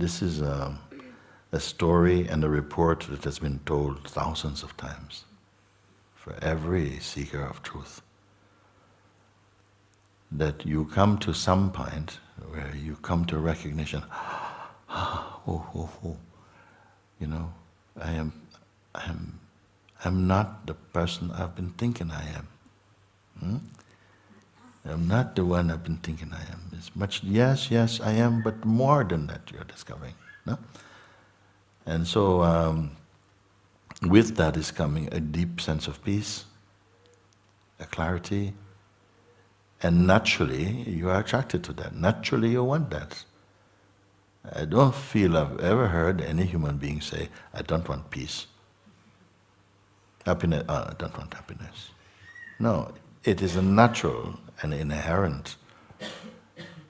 this is a story and a report that has been told thousands of times for every seeker of truth. That you come to some point where you come to recognition, you know, I'm not the person I've been thinking I am. I'm not the one I've been thinking I am. It's much, yes, I am, but more than that you're discovering. No? And so with that is coming a deep sense of peace, a clarity, and naturally you are attracted to that. Naturally you want that. I don't feel I've ever heard any human being say, I don't want peace. Happiness, I don't want happiness. No, it is a natural and inherent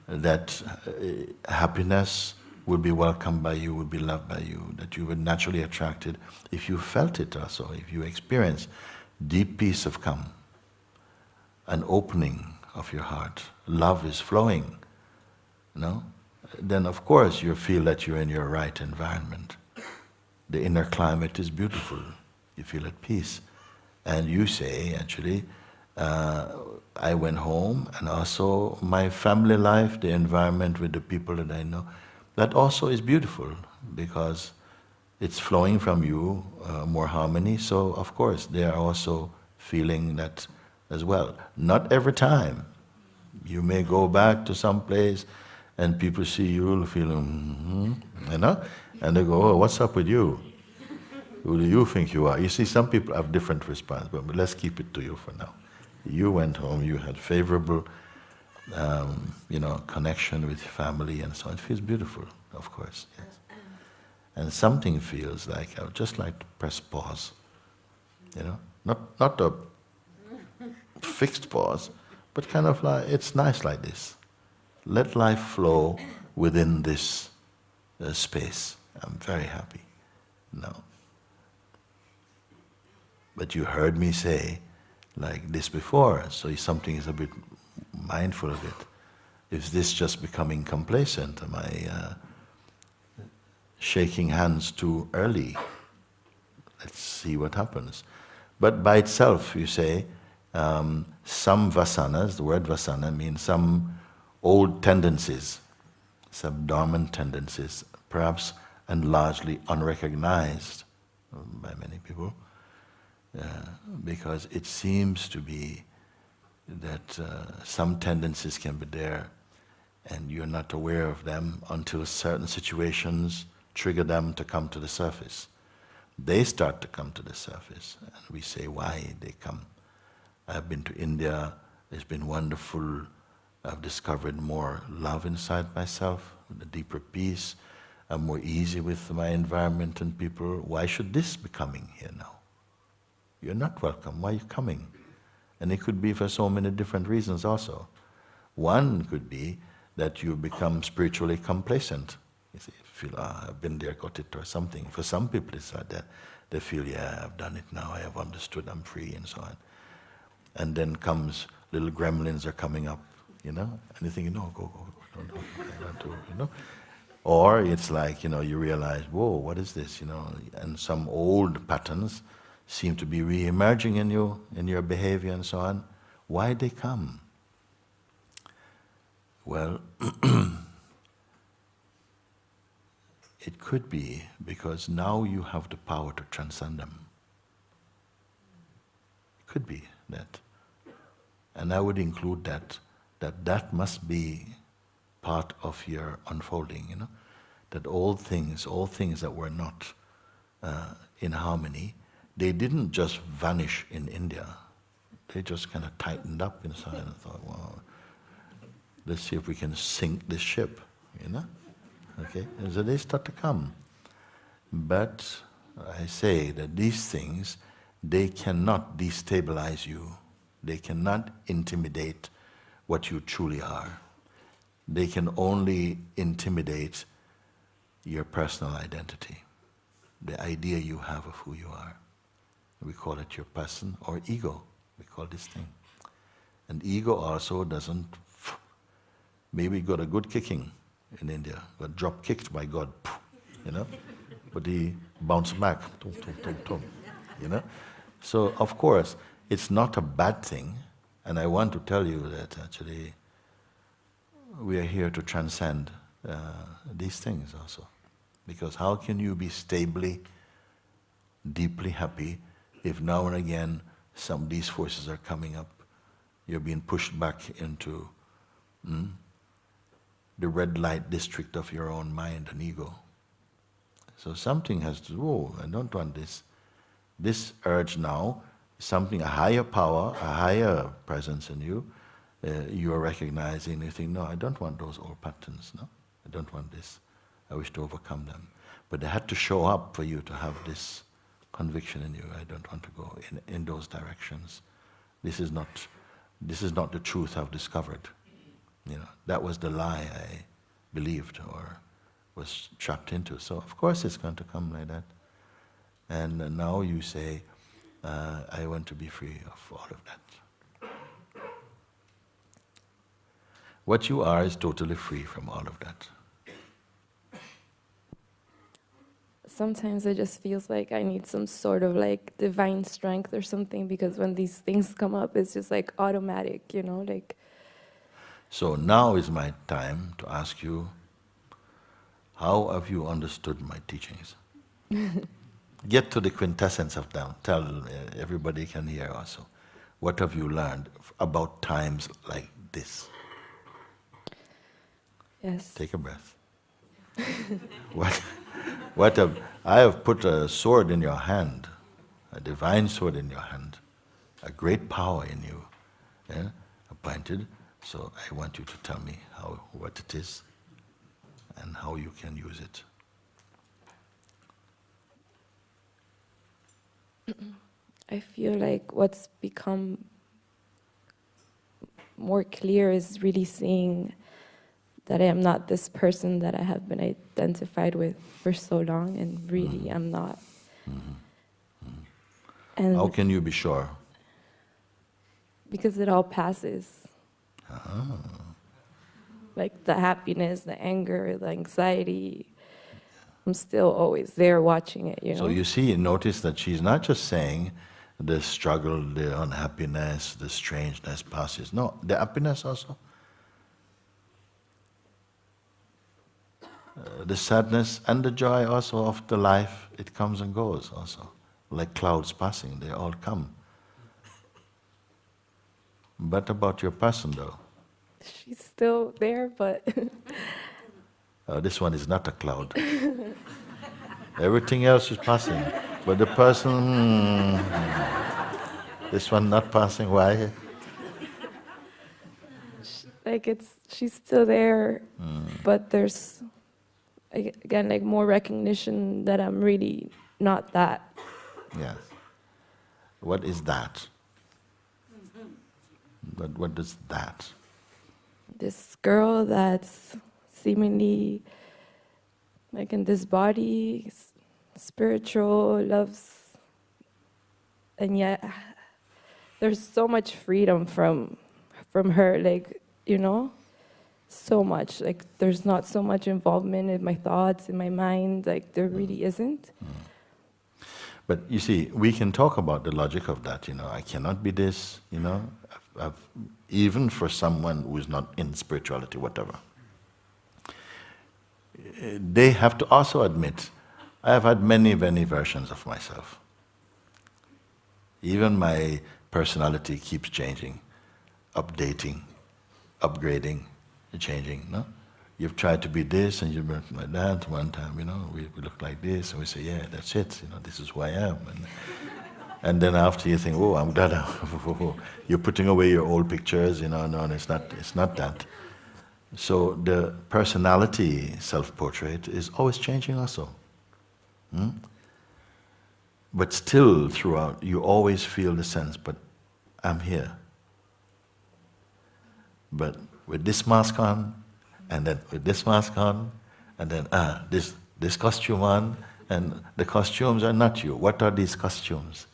that happiness would be welcomed by you, would be loved by you, that you were naturally attracted if you felt it also, if you experience deep peace of come, an opening of your heart, love is flowing, no? Then of course you feel that you're in your right environment. The inner climate is beautiful, you feel at peace. And you say, actually, I went home and also my family life, the environment with the people that I know, that also is beautiful because it's flowing from you, more harmony, so of course they are also feeling that as well. Not every time. You may go back to some place and people see you feeling, you know, and they go, oh, what's up with you? Who do you think you are? You see, some people have different response, but let's keep it to you for now. You went home, you had favorable, you know, connection with family and so on. It feels beautiful, of course, yes. And something feels like, I would just like to press pause, you know, not a fixed pause, but kind of like, it's nice like this. Let life flow within this space. I'm very happy. No. But you heard me say like this before, so something is a bit mindful of it. Is this just becoming complacent? Am I shaking hands too early? Let's see what happens. But by itself, you say, some vasanas, the word vasana means some old tendencies, some dormant tendencies, perhaps and largely unrecognized by many people, because it seems to be that some tendencies can be there and you're not aware of them until certain situations trigger them to come to the surface. They start to come to the surface and we say why they come. I've been to India, it's been wonderful, I've discovered more love inside myself, a deeper peace, I'm more easy with my environment and people. Why should this be coming here now? You're not welcome, why are you coming? And it could be for so many different reasons also. One could be that you become spiritually complacent. You see, feel, I've been there, got it, or something. For some people it's like that. They feel, yeah, I've done it now, I have understood, I'm free, and so on. And then comes, little gremlins are coming up, you know, and you think, no, go, don't do, you know. Or it's like, you know, you realize, whoa, what is this, you know, and some old patterns seem to be re-emerging in you, in your behavior and so on. Why they come? Well, it could be because now you have the power to transcend them. It could be that. And I would include that must be part of your unfolding, you know, that all things that were not in harmony, they didn't just vanish in India. They just kind of tightened up inside and thought, well, let's see if we can sink this ship, you know? Okay, and so they start to come. But I say that these things, they cannot destabilize you. They cannot intimidate what you truly are. They can only intimidate your personal identity, the idea you have of who you are. We call it your person or ego. We call this thing. And ego also doesn't, maybe got a good kicking in India, got drop kicked by God, you know, but he bounced back, tum, tum, tum, tum, you know. So of course, it's not a bad thing, and I want to tell you that actually we are here to transcend these things also. Because how can you be stably, deeply happy if now and again some of these forces are coming up, you're being pushed back into the red light district of your own mind and ego. So something has to, oh, I don't want this. This urge now, something, a higher power, a higher presence in you, you are recognizing, you think, no, I don't want those old patterns, no, I don't want this. I wish to overcome them. But they had to show up for you to have this conviction in you. I don't want to go in those directions. This is not the truth I've discovered. You know, that was the lie I believed or was trapped into. So of course it's going to come like that. And now you say, I want to be free of all of that. What you are is totally free from all of that. Sometimes it just feels like I need some sort of like divine strength or something, because when these things come up, it's just like automatic, you know, like. So now is my time to ask you, how have you understood my teachings? Get to the quintessence of them. Tell everybody can hear also. What have you learned about times like this? Yes. Take a breath. I have put a sword in your hand, a divine sword in your hand, a great power in you, appointed. So I want you to tell me what it is and how you can use it. I feel like what's become more clear is really seeing that I am not this person that I have been identified with for so long, and really I'm not. And how can you be sure? Because it all passes. Like the happiness, the anger, the anxiety, I'm still always there watching it, you know? So you see, notice that she's not just saying the struggle, the unhappiness, the strangeness passes. No, the happiness also. The sadness and the joy also of the life, it comes and goes also. Like clouds passing, they all come. But about your person though? She's still there, but This one is not a cloud. Everything else is passing. But the person, this one not passing, why? like she's still there, but there's, again, like more recognition that I'm really not that. Yes. What is that? What does that? This girl that's seemingly like in this body, spiritual, loves, and yet there's so much freedom from her, like, you know, so much. Like there's not so much involvement in my thoughts, in my mind, like there really isn't. But you see, we can talk about the logic of that, you know, I cannot be this, you know, even for someone who is not in spirituality, whatever. They have to also admit, I have had many, many versions of myself. Even my personality keeps changing, updating, upgrading, changing, no? You've tried to be this and you've been like that. One time, you know, we look like this and we say, yeah, that's it, you know, this is who I am. And then after you think, oh, I'm glad you're putting away your old pictures, you know, no, it's not that. So the personality self-portrait is always changing also. But still throughout, you always feel the sense, but I'm here. But with this mask on, and then with this mask on, and then this costume on, and the costumes are not you. What are these costumes?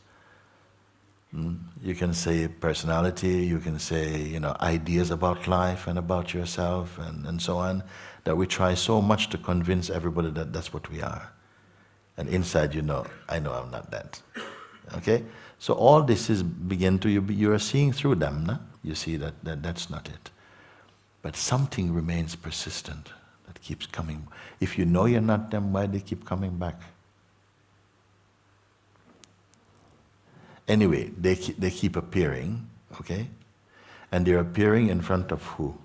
You can say personality, you can say, ideas about life and about yourself and so on, that we try so much to convince everybody that that's what we are. And inside, I know I'm not that. Okay? So all this is begin to, you are seeing through them, no? You see that's not it. But something remains persistent, that keeps coming. If you know you're not them, why they keep coming back? Anyway, they keep appearing, okay? And they're appearing in front of who?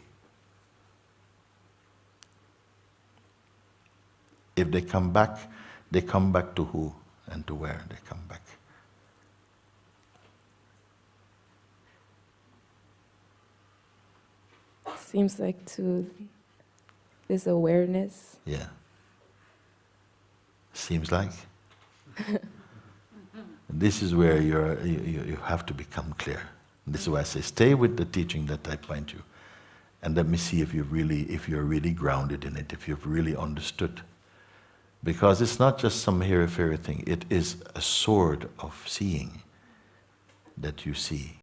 If they come back to who and to where they come back? Seems like to this awareness. Yeah. Seems like. This is where you have to become clear. This is why I say stay with the teaching that I point you, and let me see if you're really grounded in it, if you've really understood. Because it's not just some hairy-fairy thing, it is a sword of seeing that you see.